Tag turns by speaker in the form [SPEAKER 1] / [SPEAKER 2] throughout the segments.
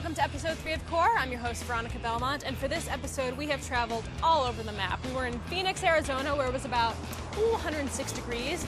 [SPEAKER 1] welcome to episode 3 of Qore. I'm your host, Veronica Belmont, and for this episode, we have traveled all over the map. We were in Phoenix, Arizona, where it was about 106 degrees.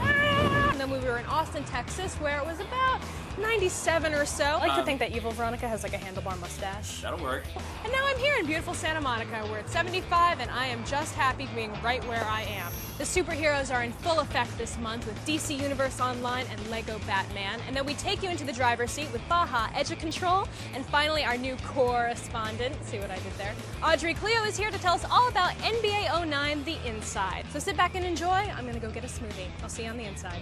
[SPEAKER 1] And then we were in Austin, Texas, where it was about 97 or so. I like to think that evil Veronica has like a handlebar mustache.
[SPEAKER 2] That'll work.
[SPEAKER 1] And now I'm here in beautiful Santa Monica, where it's 75, and I am just happy being right where I am. The superheroes are in full effect this month with DC Universe Online and Lego Batman, and then we take you into the driver's seat with Baja Edge of Control, and finally our new correspondent, see what I did there, Audrey Cleo is here to tell us all about NBA 09 The Inside. So sit back and enjoy. I'm gonna go get a smoothie. I'll see you on the inside.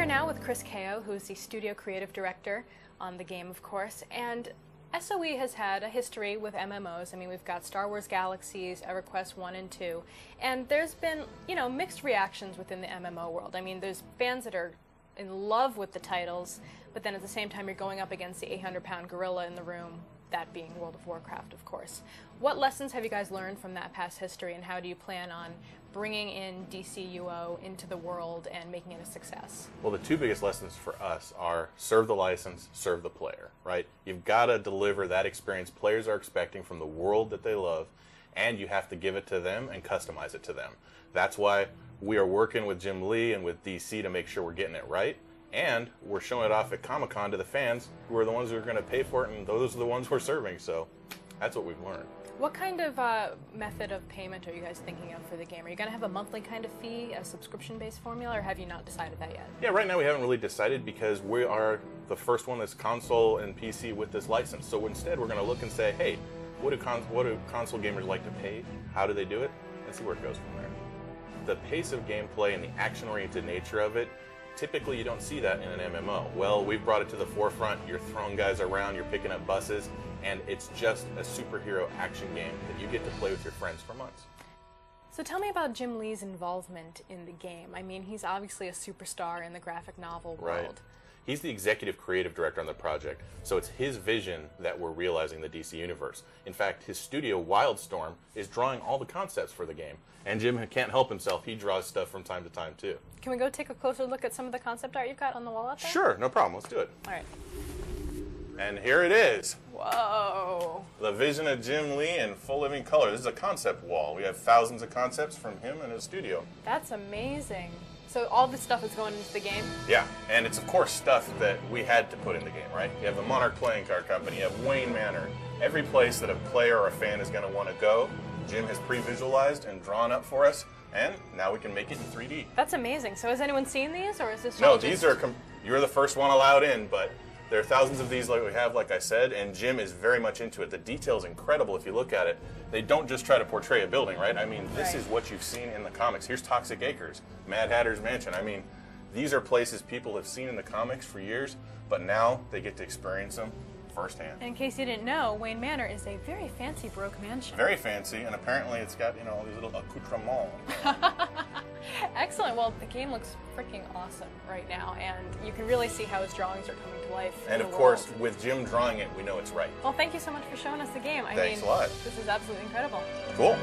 [SPEAKER 1] Now with Chris Kao, who is the studio creative director on the game, of course, and SOE has had a history with MMOs. I mean, we've got Star Wars Galaxies, EverQuest 1 and 2, and there's been, mixed reactions within the MMO world. I mean, there's fans that are in love with the titles, but then at the same time you're going up against the 800-pound gorilla in the room, that being World of Warcraft, of course. What lessons have you guys learned from that past history, and how do you plan on bringing in DCUO into the world and making it a success?
[SPEAKER 2] Well, the two biggest lessons for us are serve the license, serve the player, right? You've got to deliver that experience players are expecting from the world that they love, and you have to give it to them and customize it to them. That's why we are working with Jim Lee and with DC to make sure we're getting it right, and we're showing it off at Comic-Con to the fans, who are the ones who are going to pay for it, and those are the ones we're serving, so that's what we've learned.
[SPEAKER 1] What kind of method of payment are you guys thinking of for the game? Are you going to have a monthly kind of fee, a subscription-based formula, or have you not decided that yet?
[SPEAKER 2] Yeah, right now we haven't really decided because we are the first one that's console and PC with this license. So instead we're going to look and say, hey, what do console gamers like to pay? How do they do it? And see where it goes from there. The pace of gameplay and the action-oriented nature of it, typically you don't see that in an MMO. Well, we've brought it to the forefront. You're throwing guys around, you're picking up buses, and it's just a superhero action game that you get to play with your friends for months.
[SPEAKER 1] So tell me about Jim Lee's involvement in the game. I mean, he's obviously a superstar in the graphic novel world.
[SPEAKER 2] Right. He's the executive creative director on the project, so it's his vision that we're realizing the DC Universe. In fact, his studio, Wildstorm, is drawing all the concepts for the game. And Jim can't help himself. He draws stuff from time to time, too. Can
[SPEAKER 1] we go take a closer look at some of the concept art you've got on the wall out there?
[SPEAKER 2] Sure, no problem. Let's do it.
[SPEAKER 1] All right.
[SPEAKER 2] And here it is.
[SPEAKER 1] Whoa.
[SPEAKER 2] The vision of Jim Lee in full living color. This is a concept wall. We have thousands of concepts from him and his studio.
[SPEAKER 1] That's amazing. So all this stuff is going into the game?
[SPEAKER 2] Yeah, and it's of course stuff that we had to put in the game, right? You have the Monarch Playing Card Company, you have Wayne Manor. Every place that a player or a fan is going to want to go, Jim has pre-visualized and drawn up for us, and now we can make it in 3D.
[SPEAKER 1] That's amazing. So has anyone seen these, or is this
[SPEAKER 2] No, these are, you're the first one allowed in, but there are thousands of these like we have, like I said, and Jim is very much into it. The detail is incredible if you look at it. They don't just try to portray a building, right? I mean, this is what you've seen in the comics. Here's Toxic Acres, Mad Hatter's Mansion. I mean, these are places people have seen in the comics for years, but now they get to experience them firsthand.
[SPEAKER 1] And in case you didn't know, Wayne Manor is a very fancy Baroque mansion.
[SPEAKER 2] Very fancy, and apparently it's got, all these little accoutrements.
[SPEAKER 1] Excellent. Well, the game looks freaking awesome right now, and you can really see how his drawings are coming to life.
[SPEAKER 2] And of course, with Jim drawing it, we know it's right.
[SPEAKER 1] Well, thank you so much for showing us the game.
[SPEAKER 2] Thanks a lot.
[SPEAKER 1] This is absolutely incredible.
[SPEAKER 2] Cool.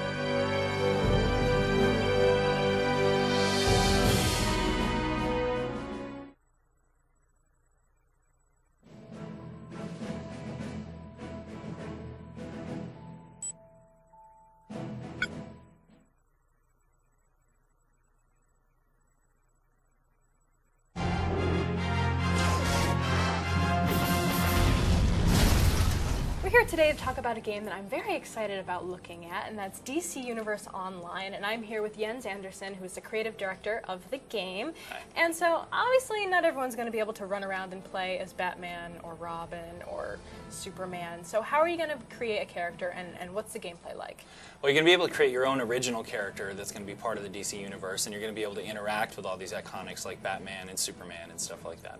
[SPEAKER 1] We're here today to talk about a game that I'm very excited about looking at, and that's DC Universe Online, and I'm here with Jens Andersen, who's the creative director of the game.
[SPEAKER 3] Hi.
[SPEAKER 1] And so, obviously, not everyone's going to be able to run around and play as Batman or Robin or Superman. So how are you going to create a character, and what's the gameplay like?
[SPEAKER 3] Well, you're going to be able to create your own original character that's going to be part of the DC Universe, and you're going to be able to interact with all these iconics like Batman and Superman and stuff like that.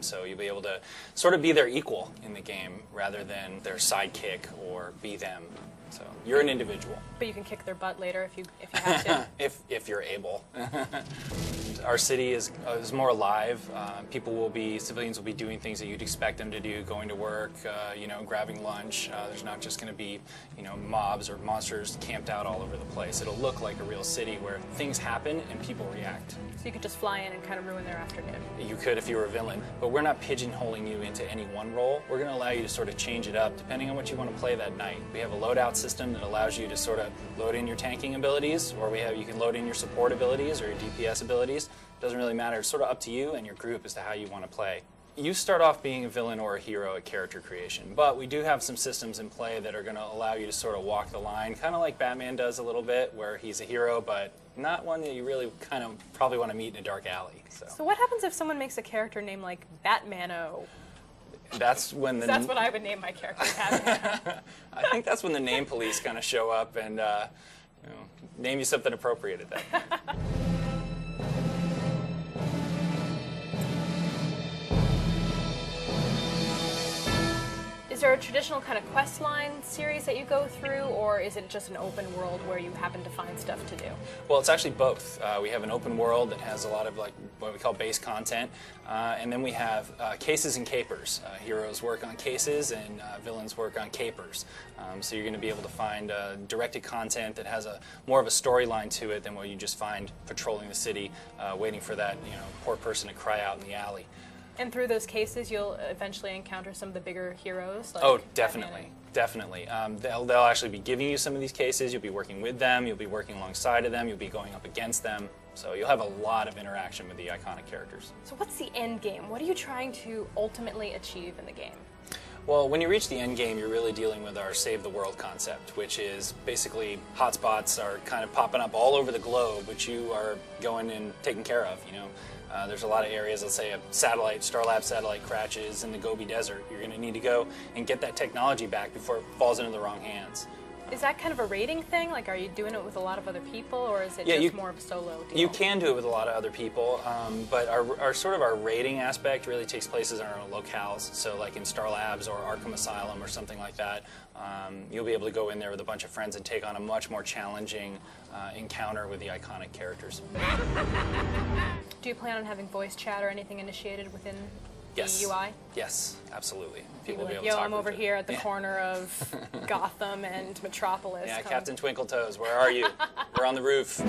[SPEAKER 3] So you'll be able to sort of be their equal in the game rather than their sidekick or be them. So you're an individual.
[SPEAKER 1] But you can kick their butt later if you have to.
[SPEAKER 3] if you're able. Our city is more alive. Civilians will be doing things that you'd expect them to do, going to work, grabbing lunch. There's not just going to be, mobs or monsters camped out all over the place. It'll look like a real city where things happen and people react.
[SPEAKER 1] So you could just fly in and kind of ruin their afternoon.
[SPEAKER 3] You could if you were a villain, but we're not pigeonholing you into any one role. We're going to allow you to sort of change it up depending on what you want to play that night. We have a loadout system that allows you to sort of load in your tanking abilities, or you can load in your support abilities or your DPS abilities. It doesn't really matter. It's sort of up to you and your group as to how you want to play. You start off being a villain or a hero at character creation, but we do have some systems in play that are going to allow you to sort of walk the line, kind of like Batman does a little bit, where he's a hero, but not one that you really kind of probably want to meet in a dark alley.
[SPEAKER 1] So what happens if someone makes a character name like Batmano?
[SPEAKER 3] That's when
[SPEAKER 1] that's what I would name my character, Batmano.
[SPEAKER 3] I think that's when the name police kind of show up and name you something appropriate at that point.
[SPEAKER 1] Is there a traditional kind of quest line series that you go through, or is it just an open world where you happen to find stuff to do?
[SPEAKER 3] Well, it's actually both. We have an open world that has a lot of what we call base content, and then we have cases and capers. Heroes work on cases and villains work on capers. So you're going to be able to find directed content that has more of a storyline to it than what you just find patrolling the city, waiting for that poor person to cry out in the alley.
[SPEAKER 1] And through those cases, you'll eventually encounter some of the bigger heroes? Like
[SPEAKER 3] oh, definitely. Definitely. They'll actually be giving you some of these cases. You'll be working with them. You'll be working alongside of them. You'll be going up against them. So you'll have a lot of interaction with the iconic characters.
[SPEAKER 1] So what's the end game? What are you trying to ultimately achieve in the game?
[SPEAKER 3] Well, when you reach the end game, you're really dealing with our Save the World concept, which is basically hotspots are kind of popping up all over the globe, which you are going and taking care of, There's a lot of areas, let's say a Starlab satellite crashes in the Gobi Desert. You're going to need to go and get that technology back before it falls into the wrong hands.
[SPEAKER 1] Is that kind of a raiding thing? Like, are you doing it with a lot of other people, or is it just more of a solo deal?
[SPEAKER 3] You can do it with a lot of other people, but our raiding aspect really takes place in our locales. So like in Star Labs or Arkham Asylum or something like that, you'll be able to go in there with a bunch of friends and take on a much more challenging encounter with the iconic characters.
[SPEAKER 1] Do you plan on having voice chat or anything initiated within
[SPEAKER 3] Yes.
[SPEAKER 1] the UI?
[SPEAKER 3] Yes, absolutely. People will be able
[SPEAKER 1] Yo,
[SPEAKER 3] to talk
[SPEAKER 1] I'm over
[SPEAKER 3] with
[SPEAKER 1] here at the corner of Gotham and Metropolis.
[SPEAKER 3] Yeah, Captain Twinkletoes, where are you? We're on the roof.